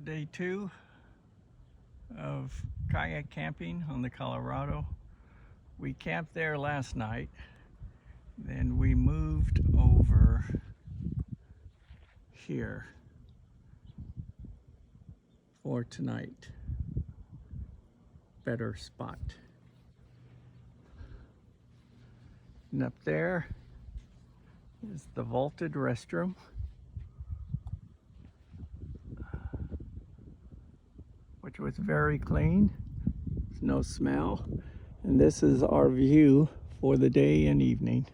Day 2 of kayak camping on the Colorado. We camped there last night, then we moved over here for tonight. Better spot. And up there is the vaulted restroom. Which was very clean. There's no smell. And this is our view for the day and evening.